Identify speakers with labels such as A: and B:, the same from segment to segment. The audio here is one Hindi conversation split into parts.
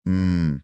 A: हम्म,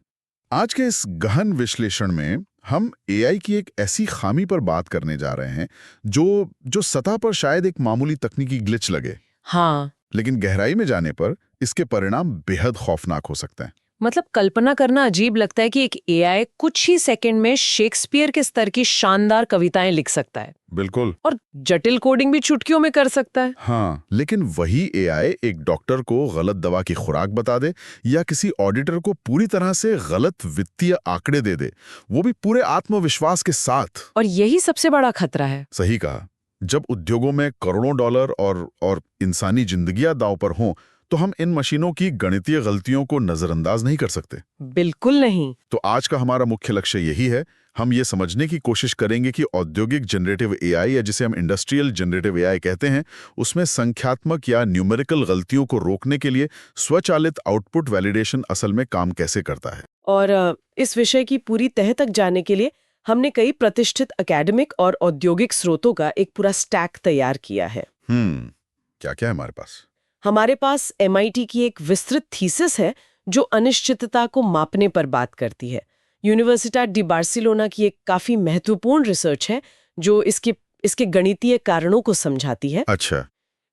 A: आज के इस गहन विश्लेषण में हम एआई की एक ऐसी खामी पर बात करने जा रहे हैं जो जो सतह पर शायद एक मामूली तकनीकी ग्लिच लगे,
B: हाँ,
A: लेकिन गहराई में जाने पर इसके परिणाम बेहद खौफनाक हो सकते हैं।
B: मतलब कल्पना करना अजीब लगता है कि एक एआई कुछ ही सेकंड में शेक्सपियर के स्तर की शानदार कविताएं लिख सकता है
A: बिल्कुल।
B: और जटिल कोडिंग भी चुटकियों में कर सकता है।
A: हाँ, लेकिन वही एआई एक डॉक्टर को गलत दवा की खुराक बता दे या किसी ऑडिटर को पूरी तरह से गलत वित्तीय आंकड़े दे दे, वो भी पूरे आत्मविश्वास के साथ।
B: और यही सबसे बड़ा खतरा है।
A: सही कहा। जब उद्योगों में करोड़ों डॉलर और इंसानी जिंदगियां दांव पर हों, तो हम इन मशीनों की गणितीय गलतियों को नजरअंदाज नहीं कर सकते।
B: बिल्कुल नहीं।
A: तो आज का हमारा मुख्य लक्ष्य यही है। हम ये समझने की कोशिश करेंगे कि औद्योगिक जनरेटिव एआई, या जिसे हम इंडस्ट्रियल जनरेटिव एआई कहते हैं, उसमें संख्यात्मक या न्यूमेरिकल गलतियों को रोकने के लिए स्वचालित आउटपुट वैलिडेशन असल में काम कैसे करता है।
B: और इस विषय की पूरी तह तक जाने के लिए हमने कई प्रतिष्ठित एकेडमिक और औद्योगिक स्रोतों का एक पूरा स्टैक तैयार किया है।
A: क्या क्या है हमारे पास?
B: हमारे पास MIT की एक विस्तृत थीसिस है जो अनिश्चितता को मापने पर बात करती है। यूनिवर्सिटी डी बार्सिलोना की एक काफी महत्वपूर्ण रिसर्च है जो इसके गणितीय कारणों को समझाती है।
A: अच्छा।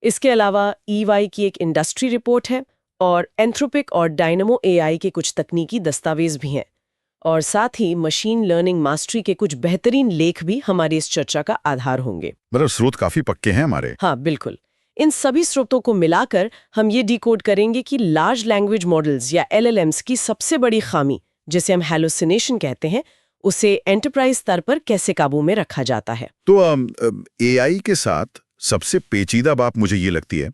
B: इसके अलावा EY की एक इंडस्ट्री रिपोर्ट है और एंथ्रोपिक और डायनामो AI के कुछ तकनीकी दस्तावेज भी हैं। और साथ ही मशीन लर्निंग मास्टरी के कुछ बेहतरीन लेख भी हमारी इस चर्चा का आधार होंगे।
A: मतलब स्रोत काफी पक्के हैं हमारे।
B: हाँ, बिल्कुल। इन सभी स्रोतों को मिलाकर हम ये डिकोड करेंगे कि लार्ज लैंग्वेज मॉडल्स या LLMs की सबसे बड़ी खामी, जिसे हम हैलुसिनेशन कहते हैं, उसे एंटरप्राइज स्तर पर कैसे काबू में रखा जाता है।
A: तो एआई के साथ सबसे पेचीदा बात मुझे ये लगती है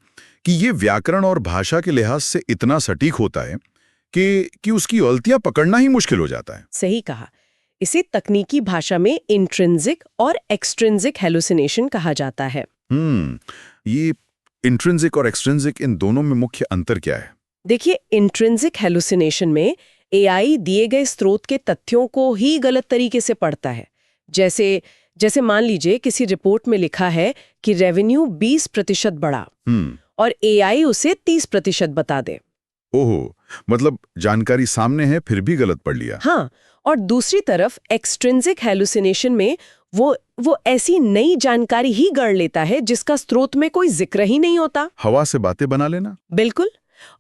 A: कि ये व्याकरण और भाषा के लिहाज से इतना सटीक होता है कि उसकी गलतियां पकड़ना ही मुश्किल हो जाता है।
B: सही कहा। इसे तकनीकी भाषा में इंट्रिंसिक और एक्सट्रिंसिक हैलुसिनेशन कहा जाता है।
A: ये इंट्रिंसिक और एक्सट्रिंसिक, इन दोनों में मुख्य अंतर क्या है?
B: देखिए, इंट्रिंसिक हैलुसिनेशन में AI दिए गए स्रोत के तथ्यों को ही गलत तरीके से पढ़ता है। जैसे मान लीजिए किसी रिपोर्ट में लिखा है कि रेवेन्यू 20% बढ़ा और AI उसे 30% बता दे।
A: ओहो, मतलब जानकारी सामने है फिर भी गलत पढ़ लिया।
B: हाँ, और दूसरी तरफ एक्सट्रिंसिक हैलुसिनेशन में वो ऐसी नई जानकारी ही गढ़ लेता है जिसका स्रोत में कोई जिक्र ही नहीं होता।
A: हवा से बातें बना लेना।
B: बिल्कुल।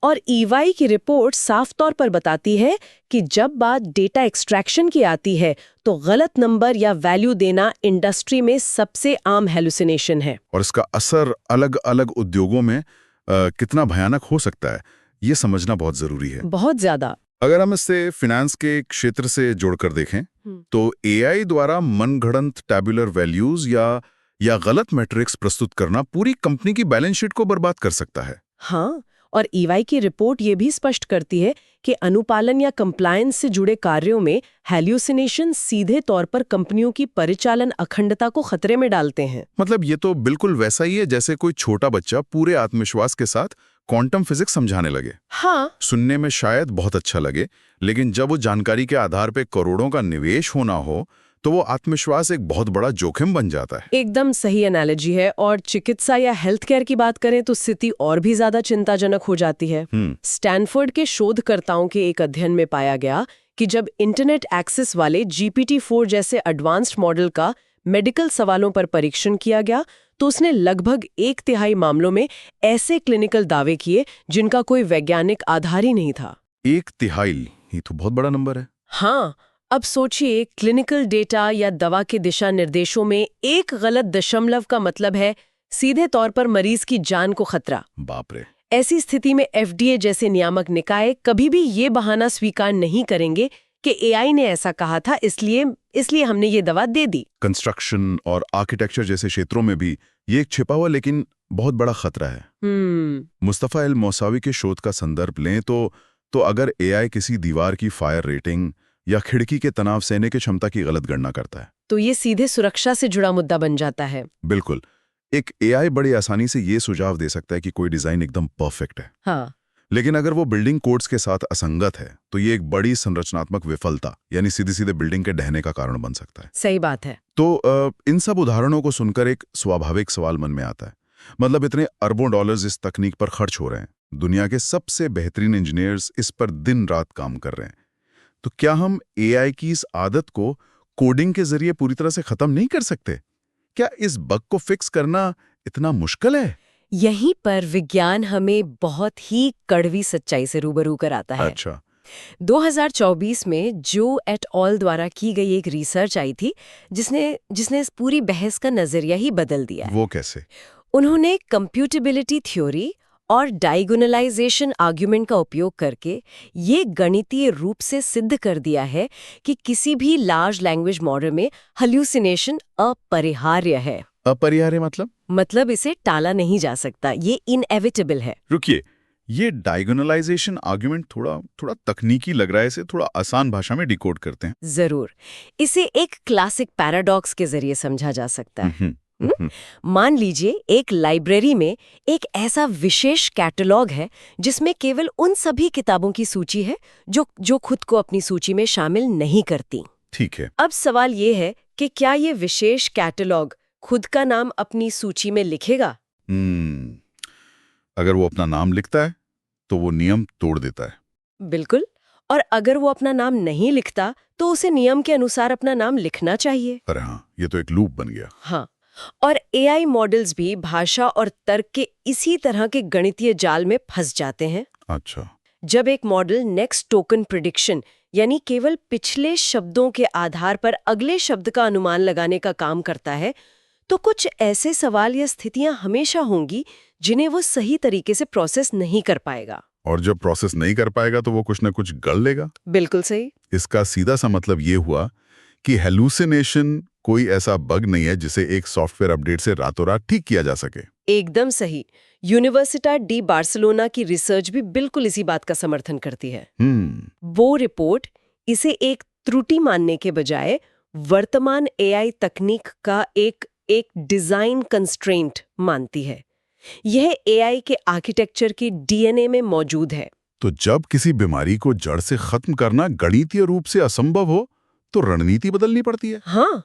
B: और EY की रिपोर्ट साफ तौर पर बताती है कि जब बात डेटा एक्सट्रैक्शन की आती है तो गलत नंबर या वैल्यू देना इंडस्ट्री में सबसे आम हैलुसिनेशन है।
A: और इसका असर अलग अलग उद्योगों में कितना भयानक हो सकता है, ये समझना बहुत जरूरी है।
B: बहुत ज्यादा।
A: अगर हम इससे फिनेंस के क्षेत्र से जोड़कर देखें तो एआई द्वारा मनगढ़ंत टैबुलर वैल्यूज या गलत मैट्रिक्स प्रस्तुत करना पूरी कंपनी की बैलेंस शीट को बर्बाद कर सकता है।
B: हाँ, और EY की रिपोर्ट ये भी स्पष्ट करती है कि अनुपालन या कंप्लायंस से जुड़े कार्यों में हैल्यूसिनेशन सीधे तौर पर कंपनियों की परिचालन अखंडता को खतरे में डालते हैं।
A: मतलब ये तो बिल्कुल वैसा ही है जैसे कोई छोटा बच्चा पूरे आत्मविश्वास के साथ क्वांटम फिजिक्स समझाने लगे।
B: हाँ,
A: सुनने में शायद बहुत अच्छा लगे, लेकिन जब वो जानकारी के आधार पर करोड़ों का निवेश होना हो तो वो आत्मविश्वास एक बहुत बड़ा जोखिम बन जाता है।
B: एकदम सही एनालॉजी है। और चिकित्सा या हेल्थ केयर की बात करें तो स्थिति और भी ज्यादा चिंताजनक हो जाती है। स्टैनफोर्ड के शोधकर्ताओं के एक अध्ययन में पाया गया कि जब इंटरनेट एक्सेस वाले GPT-4 जैसे एडवांस्ड मॉडल का मेडिकल सवालों पर परीक्षण किया गया तो उसने लगभग 1/3 मामलों में ऐसे क्लिनिकल दावे किए जिनका कोई वैज्ञानिक आधार ही नहीं था।
A: 1/3 ये तो बहुत बड़ा नंबर है।
B: हाँ, अब सोचिए, क्लिनिकल डेटा या दवा के दिशा निर्देशों में एक गलत दशमलव का मतलब है सीधे तौर पर मरीज की जान को खतरा।
A: बाप रे।
B: ऐसी स्थिति में FDA जैसे नियामक निकाय कभी भी ये बहाना स्वीकार नहीं करेंगे कि AI ने ऐसा कहा था इसलिए हमने ये दवा दे दी।
A: कंस्ट्रक्शन और आर्किटेक्चर जैसे क्षेत्रों में भी ये एक छिपा हुआ लेकिन बहुत बड़ा खतरा है। मुस्तफा अल मौसावी के शोध का संदर्भ लें तो अगर AI किसी दीवार की फायर रेटिंग या खिड़की के तनाव सहने की क्षमता की गलत गणना करता है
B: तो ये सीधे सुरक्षा से जुड़ा मुद्दा बन जाता है।
A: बिल्कुल। एक AI बड़ी आसानी से ये सुझाव दे सकता है कि कोई डिजाइन एकदम परफेक्ट है।
B: हाँ,
A: लेकिन अगर वो बिल्डिंग कोड्स के साथ असंगत है तो ये एक बड़ी संरचनात्मक विफलता यानी सीधे बिल्डिंग के ढहने का कारण बन सकता है।
B: सही बात है।
A: तो इन सब उदाहरणों को सुनकर एक स्वाभाविक सवाल मन में आता है, मतलब इतने अरबों डॉलर्स इस तकनीक पर खर्च हो रहे हैं, दुनिया के सबसे बेहतरीन इंजीनियर्स इस पर दिन रात काम कर रहे हैं, तो क्या हम एआई की इस आदत को कोडिंग के जरिए पूरी तरह से खत्म नहीं कर सकते? क्या इस बग को फिक्स करना इतना मुश्किल है?
B: यहीं पर विज्ञान हमें बहुत ही कड़वी सच्चाई से रूबरू कराता है।
A: अच्छा।
B: 2024 में जो एट ऑल द्वारा की गई एक रिसर्च आई थी जिसने जिसने इस पूरी बहस का नजरिया ही बदल दिया है।
A: वो कैसे?
B: उन्होंने कंप्यूटेबिलिटी थ्योरी और डायगोनलाइजेशन आर्ग्यूमेंट का उपयोग करके ये गणितीय रूप से सिद्ध कर दिया है कि किसी भी लार्ज लैंग्वेज मॉडल में हल्यूसिनेशन अपरिहार्य है।
A: अपरिहार्य मतलब
B: इसे टाला नहीं जा सकता, ये इनएविटेबल है।
A: रुकिए, ये डायगोनलाइजेशन आर्गुमेंट थोड़ा तकनीकी लग रहा है, इसे थोड़ा आसान भाषा में डिकोड करते हैं।
B: जरूर, इसे एक क्लासिक पैराडॉक्स के जरिए समझा जा सकता है। मान लीजिए एक लाइब्रेरी में एक ऐसा विशेष कैटलॉग है जिसमें केवल उन सभी किताबों की सूची है जो खुद को अपनी सूची में शामिल नहीं करती।
A: ठीक है।
B: अब सवाल ये है कि क्या ये विशेष कैटलॉग खुद का नाम अपनी सूची में लिखेगा?
A: अगर वो अपना नाम लिखता है तो वो नियम तोड़ देता है।
B: बिल्कुल। और अगर वो अपना नाम नहीं लिखता तो उसे नियम के अनुसार अपना नाम लिखना चाहिए।
A: अरे हाँ, ये तो एक लूप बन गया।
B: हाँ, और एआई मॉडल्स भी भाषा और तर्क के इसी तरह के गणितीय जाल में फंस जाते हैं।
A: अच्छा।
B: जब एक मॉडल नेक्स्ट टोकन प्रिडिक्शन यानी केवल पिछले शब्दों के आधार पर अगले शब्द का अनुमान लगाने का काम करता है, तो कुछ ऐसे सवाल या स्थितियां हमेशा होंगी जिन्हें वो सही तरीके से प्रोसेस नहीं कर पाएगा।
A: और जब प्रोसेस नहीं कर पाएगा तो वो कुछ न कुछ गढ़ लेगा।
B: बिल्कुल सही।
A: इसका सीधा सा मतलब ये हुआ कि हेलुसिनेशन कोई ऐसा बग नहीं है जिसे एक सॉफ्टवेयर अपडेट से रातों रात ठीक किया जा सके।
B: एकदम सही। यूनिवर्सिटी डी बार्सिलोना की रिसर्च भी बिल्कुल इसी बात का समर्थन करती है। वो रिपोर्ट इसे एक त्रुटि मानने के बजाय वर्तमान एआई तकनीक का एक डिजाइन कंस्ट्रेंट मानती है। यह एआई के आर्किटेक्चर की डीएनए में मौजूद है।
A: तो जब किसी बीमारी को जड़ से खत्म करना गणितीय रूप से असंभव हो तो रणनीति बदलनी पड़ती है।
B: हाँ,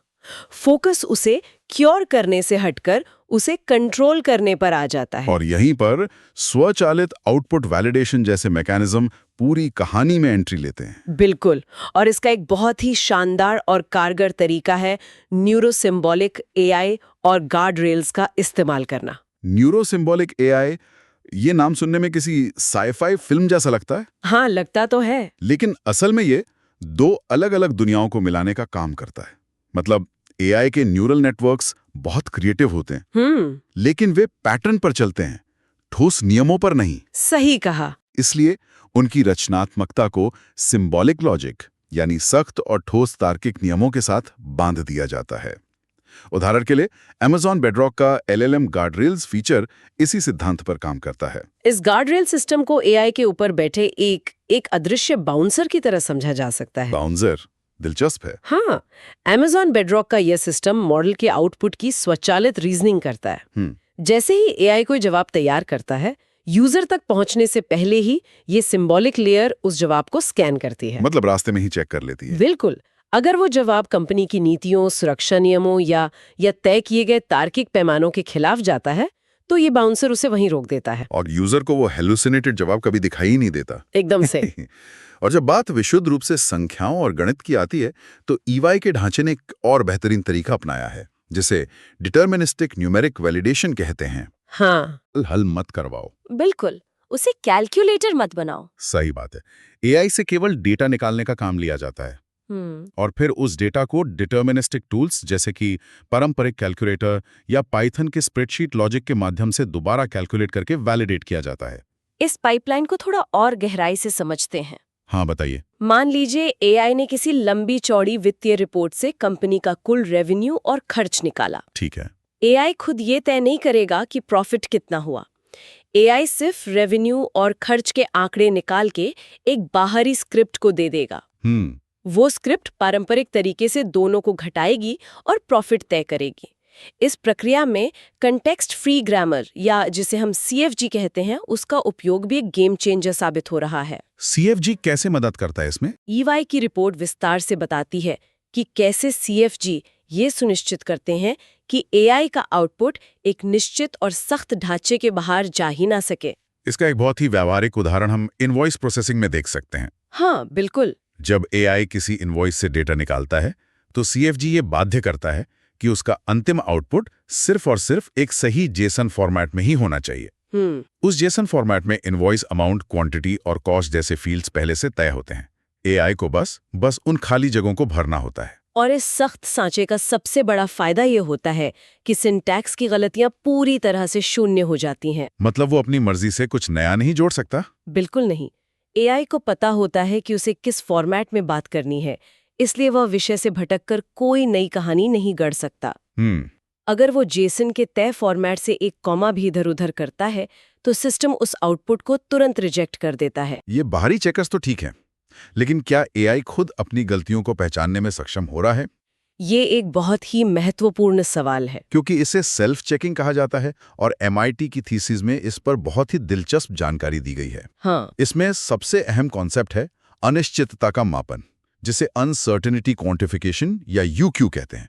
B: फोकस उसे क्योर करने से हटकर उसे कंट्रोल करने पर आ जाता है।
A: और यहीं पर स्वचालित आउटपुट वैलिडेशन जैसे मैकेनिज्म पूरी कहानी में एंट्री लेते हैं।
B: बिल्कुल। और इसका एक बहुत ही शानदार और कारगर तरीका है न्यूरोसिम्बॉलिक एआई और गार्ड रेल्स का इस्तेमाल करना।
A: न्यूरोसिम्बॉलिक एआई, ये नाम सुनने में किसी साइफाई फिल्म जैसा लगता है।
B: हाँ, लगता तो है।
A: लेकिन असल में ये दो अलग अलग दुनियाओं को मिलाने का काम करता है। मतलब एआई के न्यूरल नेटवर्क्स बहुत क्रिएटिव होते हैं, लेकिन वे पैटर्न पर चलते हैं, ठोस नियमों पर नहीं।
B: सही कहा।
A: इसलिए उनकी रचनात्मकता को सिंबॉलिक लॉजिक यानी सख्त और ठोस तार्किक नियमों के साथ बांध दिया जाता है। उदाहरण के लिए Amazon Bedrock का LLM गार्डरेल्स फीचर इसी सिद्धांत पर काम करता है।
B: इस गार्डरेल सिस्टम को एआई के ऊपर बैठे एक अदृश्य बाउंसर की तरह समझा जा सकता है।
A: बाउंसर दिलचस्प है।
B: हाँ, Amazon Bedrock का यह सिस्टम मॉडल के आउटपुट की स्वचालित रीजनिंग करता है। जैसे ही एआई कोई जवाब तैयार करता है, यूजर तक पहुंचने से पहले ही ये सिंबॉलिक लेयर उस जवाब को स्कैन करती है।
A: मतलब रास्ते में ही चेक कर लेती है।
B: बिल्कुल। अगर वो जवाब कंपनी की नीतियों, सुरक्षा नियमों या तय किए गए तार्किक पैमानों के खिलाफ जाता है, तो ये बाउंसर उसे वहीं रोक देता है।
A: और यूजर को वो हेलुसिनेटेड जवाब कभी दिखाई ही नहीं देता।
B: एकदम से।
A: और जब बात विशुद्ध रूप से संख्याओं और गणित की आती है, तो ईवाई के ढांचे ने एक और बेहतरीन तरीका अपनाया है, जिसे डिटर्मिनिस्टिक न्यूमेरिक वैलिडेशन कहते हैं।
B: हाँ,
A: हल मत करवाओ।
B: बिल्कुल, उसे कैलकुलेटर मत बनाओ।
A: सही बात है। एआई से केवल डेटा निकालने का काम लिया जाता है और फिर उस डेटा को डिटर्मिनिस्टिक टूल्स जैसे कि पारंपरिक कैलकुलेटर या पाइथन के स्प्रेडशीट लॉजिक के माध्यम से दोबारा कैलकुलेट करके वैलिडेट किया जाता है।
B: इस पाइपलाइन को थोड़ा और गहराई से समझते हैं।
A: हाँ, बताइए।
B: मान लीजिए एआई ने किसी लंबी चौड़ी वित्तीय रिपोर्ट से कंपनी का कुल रेवेन्यू और खर्च निकाला।
A: ठीक है।
B: एआई खुद ये तय नहीं करेगा कि प्रॉफिट कितना हुआ। एआई सिर्फ रेवेन्यू और खर्च के आंकड़े निकाल के एक बाहरी स्क्रिप्ट को दे देगा। वो स्क्रिप्ट पारंपरिक तरीके से दोनों को घटाएगी और प्रॉफिट तय करेगी। इस प्रक्रिया में कंटेक्स्ट फ्री ग्रामर या जिसे हम CFG कहते हैं, उसका उपयोग भी एक गेम चेंजर साबित हो रहा है।
A: CFG कैसे मदद करता है इसमें?
B: EY की रिपोर्ट विस्तार से बताती है कि कैसे CFG ये सुनिश्चित करते हैं कि एआई का आउटपुट एक निश्चित और सख्त ढांचे के बाहर जा ही ना सके।
A: इसका एक बहुत ही व्यावहारिक उदाहरण हम इनवॉइस प्रोसेसिंग में देख सकते हैं।
B: हाँ, बिल्कुल।
A: जब एआई किसी इनवॉइस से डेटा निकालता है तो सीएफजी ये बाध्य करता है कि उसका अंतिम आउटपुट सिर्फ और सिर्फ एक सही जेसन फॉर्मेट में ही होना चाहिए। उस जेसन फॉर्मेट में इनवॉइस अमाउंट, क्वांटिटी और कॉस्ट जैसे फील्ड्स पहले से तय होते हैं। एआई को बस उन खाली जगहों को भरना होता है।
B: और इस सख्त सांचे का सबसे बड़ा फायदा ये होता है कि सिंटैक्स की गलतियां पूरी तरह से शून्य हो जाती हैं।
A: मतलब वो अपनी मर्जी से कुछ नया नहीं जोड़ सकता?
B: बिल्कुल नहीं। एआई को पता होता है कि उसे किस फॉर्मेट में बात करनी है, इसलिए वह विषय से भटककर कोई नई कहानी नहीं गढ़ सकता। अगर वो जेसन के तय फॉर्मेट से एक कॉमा भी इधर-उधर करता है तो सिस्टम उस आउटपुट को तुरंत रिजेक्ट कर देता है।
A: ये बाहरी चेकर्स तो ठीक है, लेकिन क्या एआई खुद अपनी गलतियों को पहचानने में सक्षम हो रहा है?
B: ये एक बहुत ही महत्वपूर्ण सवाल है,
A: क्योंकि इसे सेल्फ चेकिंग कहा जाता है और MIT की थीसिस में इस पर बहुत ही दिलचस्प जानकारी दी गई है।
B: हाँ।
A: इसमें सबसे अहम कॉन्सेप्ट है अनिश्चितता का मापन, जिसे अनसर्टेनिटी क्वांटिफिकेशन या UQ कहते हैं।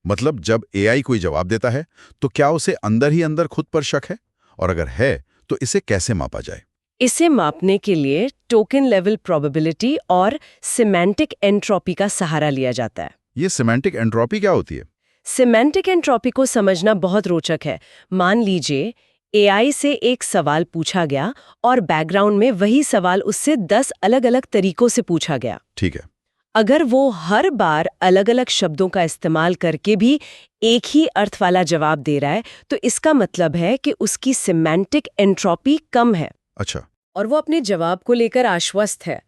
A: मतलब जब एआई कोई जवाब देता है तो क्या उसे अंदर ही अंदर खुद पर शक है, और अगर है तो इसे कैसे मापा जाए?
B: इसे मापने के लिए टोकन लेवल प्रोबेबिलिटी और सिमेंटिक एंट्रोपी का सहारा लिया जाता है।
A: ये सिमेंटिक एंट्रोपी क्या होती है?
B: सिमेंटिक एंट्रोपी को समझना बहुत रोचक है। मान लीजिए एआई से एक सवाल पूछा गया और बैकग्राउंड में वही सवाल उससे 10 अलग-अलग तरीकों से पूछा गया।
A: ठीक है।
B: अगर वो हर बार अलग-अलग शब्दों का इस्तेमाल करके भी एक ही अर्थ वाला जवाब दे रहा है तो इसका मतलब है कि उसकी सिमेंटिक एंट्रोपी कम है।
A: अच्छा।
B: और वो अपने जवाब को लेकर आश्वस्त है।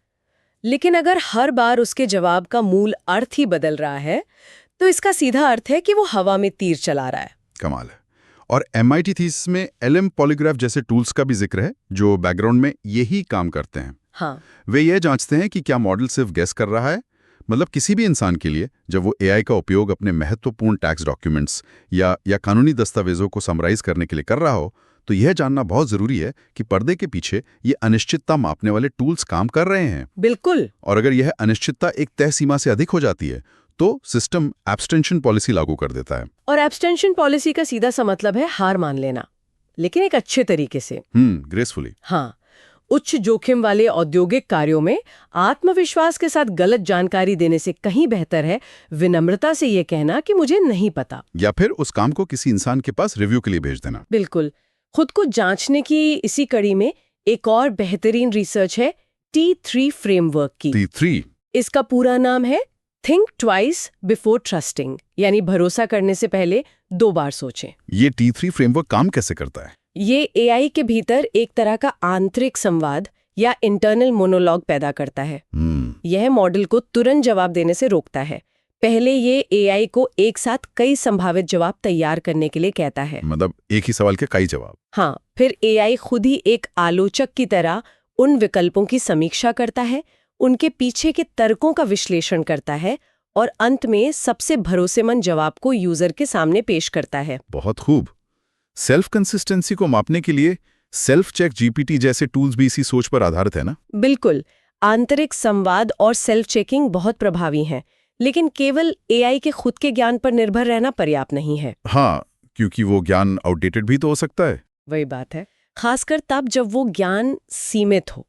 B: लेकिन अगर हर बार उसके जवाब का मूल अर्थ ही बदल रहा है तो इसका सीधा अर्थ है कि वो हवा में तीर चला रहा है।
A: कमाल है। और MIT थीसिस में LM पॉलीग्राफ जैसे टूल्स का भी जिक्र है जो बैकग्राउंड में यही काम करते हैं।
B: हाँ।
A: वे ये जांचते हैं कि क्या मॉडल सिर्फ गेस कर रहा है। मतलब किसी भी इंसान के लिए जब वो एआई का उपयोग अपने महत्वपूर्ण टैक्स डॉक्यूमेंट्स या कानूनी दस्तावेजों को समराइज करने के लिए कर रहा हो तो यह जानना बहुत जरूरी है कि पर्दे के पीछे ये अनिश्चितता मापने वाले टूल्स काम कर रहे हैं।
B: बिल्कुल।
A: और अगर यह अनिश्चितता एक तय सीमा से अधिक हो जाती है तो सिस्टम एब्सटेंशन पॉलिसी लागू कर देता है।
B: और एब्सटेंशन पॉलिसी का सीधा सा मतलब है हार मान लेना, लेकिन एक अच्छे तरीके से।
A: ग्रेसफुली।
B: हाँ। उच्च जोखिम वाले औद्योगिक कार्यों में आत्मविश्वास के साथ गलत जानकारी देने से कहीं बेहतर है विनम्रता से ये कहना कि मुझे नहीं पता,
A: या फिर उस काम को किसी इंसान के पास रिव्यू के लिए भेज देना।
B: बिल्कुल। खुद को जांचने की इसी कड़ी में एक और बेहतरीन रिसर्च है T3 फ्रेमवर्क की।
A: T3?
B: इसका पूरा नाम है थिंक ट्वाइस बिफोर ट्रस्टिंग, यानी भरोसा करने से पहले 2 बार सोचें।
A: ये T3 फ्रेमवर्क काम कैसे करता है?
B: ये एआई के भीतर एक तरह का आंतरिक संवाद या इंटरनल मोनोलॉग पैदा करता है। यह मॉडल को तुरंत जवाब देने से रोकता है। पहले ये एआई को एक साथ कई संभावित जवाब तैयार करने के लिए कहता है।
A: मतलब एक ही सवाल के कई जवाब?
B: हाँ। फिर एआई खुद ही एक आलोचक की तरह उन विकल्पों की समीक्षा करता है, उनके पीछे के तर्कों का विश्लेषण करता है और अंत में सबसे भरोसेमंद जवाब को यूजर के सामने पेश करता है।
A: बहुत खूब। सेल्फ कंसिस्टेंसी को मापने के लिए सेल्फ चेक GPT जैसे टूल्स भी इसी सोच पर आधारित है ना?
B: बिल्कुल। आंतरिक संवाद और सेल्फ चेकिंग बहुत प्रभावी हैं, लेकिन केवल एआई के खुद के ज्ञान पर निर्भर रहना पर्याप्त नहीं है।
A: हाँ, क्योंकि वो ज्ञान आउटडेटेड भी तो हो सकता है।
B: वही बात है, खासकर तब जब वो ज्ञान सीमित हो।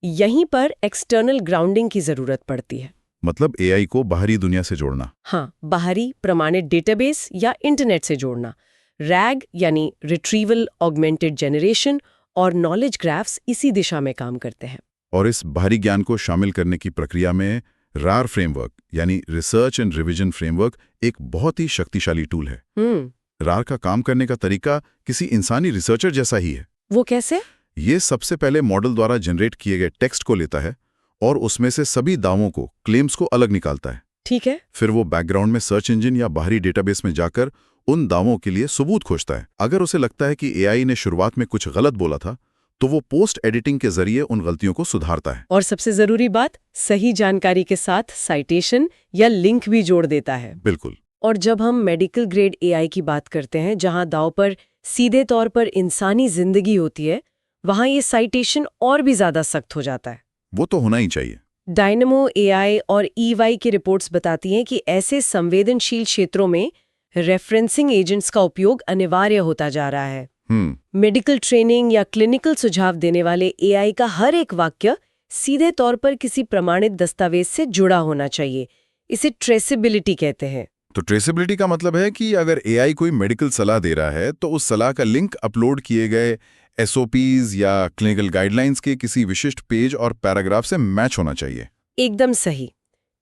B: यहीं पर एक्सटर्नल ग्राउंडिंग की जरूरत पड़ती है।
A: मतलब एआई को बाहरी दुनिया से जोड़ना।
B: हाँ, बाहरी प्रमाणित डेटाबेस या इंटरनेट से जोड़ना। रैग यानी रिट्रीवल ऑगमेंटेड जनरेशन और नॉलेज ग्राफ्स इसी दिशा में काम करते हैं।
A: और इस बाहरी ज्ञान को शामिल करने की प्रक्रिया में रार फ्रेमवर्क यानी रिसर्च एंड रिवीजन फ्रेमवर्क एक बहुत ही शक्तिशाली टूल है। रार का काम करने का तरीका किसी इंसानी रिसर्चर जैसा ही है।
B: वो कैसे?
A: ये सबसे पहले मॉडल द्वारा जनरेट किए गए टेक्स्ट को लेता है और उसमें से सभी दावों को, क्लेम्स को अलग निकालता है।
B: ठीक है।
A: फिर वो बैकग्राउंड में सर्च इंजन या बाहरी डेटाबेस में जाकर उन दावों के लिए सबूत खोजता है। अगर उसे लगता है कि एआई ने शुरुआत में कुछ गलत बोला था तो वो पोस्ट एडिटिंग के जरिए उन गलतियों को सुधारता है।
B: और सबसे जरूरी बात, सही जानकारी के साथ साइटेशन या लिंक भी जोड़ देता है।
A: बिल्कुल।
B: और जब हम मेडिकल ग्रेड एआई की बात करते हैं, जहां दाव पर सीधे तौर पर इंसानी जिंदगी होती है, वहां ये साइटेशन और भी ज्यादा सख्त हो जाता है।
A: वो तो होना ही चाहिए।
B: डायनेमो एआई और EY की रिपोर्ट्स बताती हैं कि ऐसे संवेदनशील क्षेत्रों में रेफरेंसिंग एजेंट्स का उपयोग अनिवार्य होता जा रहा है। मेडिकल ट्रेनिंग या क्लिनिकल सुझाव देने वाले एआई का हर एक वाक्य सीधे तौर पर किसी प्रमाणित दस्तावेज से जुड़ा होना चाहिए। इसे ट्रेसेबिलिटी कहते हैं।
A: तो ट्रेसेबिलिटी का मतलब है कि अगर एआई कोई मेडिकल सलाह दे रहा है तो उस सलाह का लिंक अपलोड किए गए एसओपीज या क्लिनिकल गाइडलाइंस के किसी विशिष्ट पेज और पैराग्राफ से मैच होना चाहिए।
B: एकदम सही।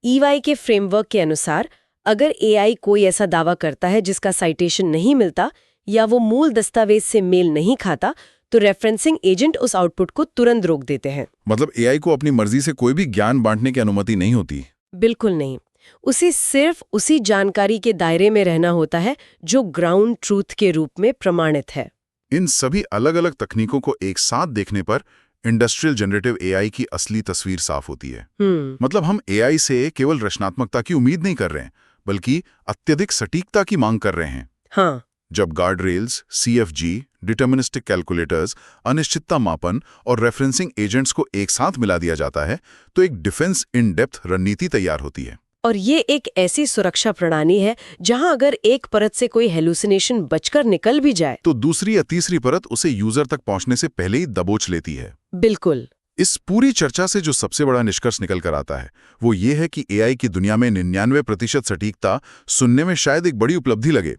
B: ईवाई के फ्रेमवर्क के अनुसार अगर एआई कोई ऐसा दावा करता है जिसका साइटेशन नहीं मिलता या वो मूल दस्तावेज से मेल नहीं खाता, तो रेफरेंसिंग एजेंट उस आउटपुट को तुरंत रोक देते हैं।
A: मतलब एआई को अपनी मर्जी से कोई भी ज्ञान बांटने की अनुमति नहीं होती?
B: बिल्कुल नहीं। उसे सिर्फ उसी जानकारी के दायरे में रहना होता है जो ग्राउंड ट्रूथ के रूप में प्रमाणित है।
A: इन सभी अलग अलग तकनीकों को एक साथ देखने पर इंडस्ट्रियल जनरेटिव एआई की असली तस्वीर साफ होती है। मतलब हम एआई से केवल रचनात्मकता की उम्मीद नहीं कर रहे हैं, बल्कि अत्यधिक सटीकता की मांग कर रहे हैं।
B: हाँ।
A: जब guard rails, CFG, deterministic calculators, अनिश्चितता मापन और रेफरेंसिंग एजेंट्स को एक साथ मिला दिया जाता है तो एक डिफेंस इन डेप्थ रणनीति तैयार होती है।
B: और ये एक ऐसी सुरक्षा प्रणाली है जहां अगर एक परत से कोई हेलुसिनेशन बचकर निकल भी जाए
A: तो दूसरी या तीसरी परत उसे यूजर तक पहुंचने से पहले ही दबोच लेती है।
B: बिल्कुल।
A: इस पूरी चर्चा से जो सबसे बड़ा निष्कर्ष निकल कर आता है वो ये है कि एआई की दुनिया में 99% सटीकता सुनने में शायद एक बड़ी उपलब्धि लगे,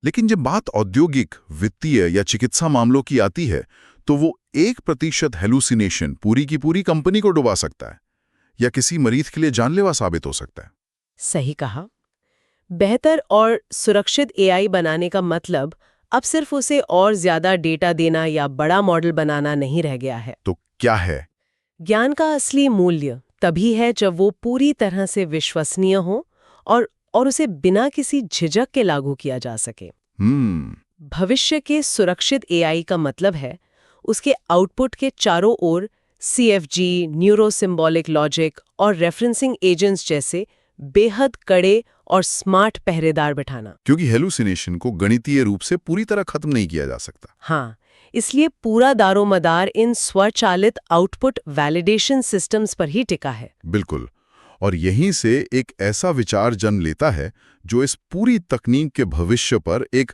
A: लेकिन जब बात औद्योगिक, वित्तीय या चिकित्सा मामलों की आती है तो वो 1% हेलुसिनेशन पूरी की पूरी कंपनी को डुबा सकता है या किसी मरीज के लिए जानलेवा साबित हो सकता है।
B: सही कहा। बेहतर और सुरक्षित एआई बनाने का मतलब अब सिर्फ उसे और ज्यादा डेटा देना या बड़ा मॉडल बनाना नहीं रह गया है।
A: तो क्या है?
B: ज्ञान का असली मूल्य तभी है जब वो पूरी तरह से विश्वसनीय हो और उसे बिना किसी झिझक के लागू किया जा सके। भविष्य के सुरक्षित एआई का मतलब है उसके आउटपुट के चारों ओर सीएफजी, न्यूरो सिंबॉलिक लॉजिक और रेफरेंसिंग एजेंट्स जैसे बेहद कड़े और स्मार्ट पहरेदार बिठाना।
A: क्योंकि हेलुसिनेशन को गणितीय रूप से पूरी तरह खत्म नहीं किया जा सकता।
B: हाँ, इसलिए पूरा दारोमदार इन स्वचालित आउटपुट वैलिडेशन सिस्टम्स पर ही टिका है।
A: बिल्कुल। और यहीं से एक ऐसा विचार जन्म लेता है जो इस पूरी तकनीक के भविष्य पर एक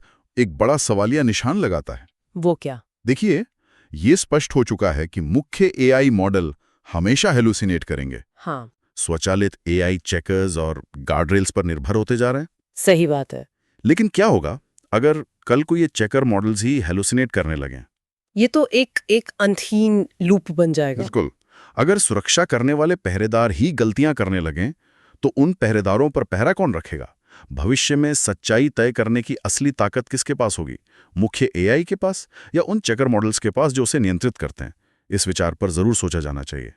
A: बड़ा सवालिया निशान लगाता है।
B: वो क्या?
A: देखिए, ये स्पष्ट हो चुका है कि मुख्य एआई मॉडल हमेशा हेलुसिनेट करेंगे।
B: हाँ।
A: स्वचालित एआई चेकर्स और गार्डरेल्स पर निर्भर होते जा रहे हैं।
B: सही बात है।
A: लेकिन क्या होगा अगर कल को ये चेकर मॉडल्स ही हेलुसिनेट करने लगें?
B: ये तो एक अंतहीन लूप बन जाएगा।
A: बिल्कुल। अगर सुरक्षा करने वाले पहरेदार ही गलतियां करने लगें तो उन पहरेदारों पर पहरा कौन रखेगा? भविष्य में सच्चाई तय करने की असली ताकत किसके पास होगी? मुख्य एआई के पास या उन चेकर मॉडल्स के पास जो उसे नियंत्रित करते हैं? इस विचार पर जरूर सोचा जाना चाहिए।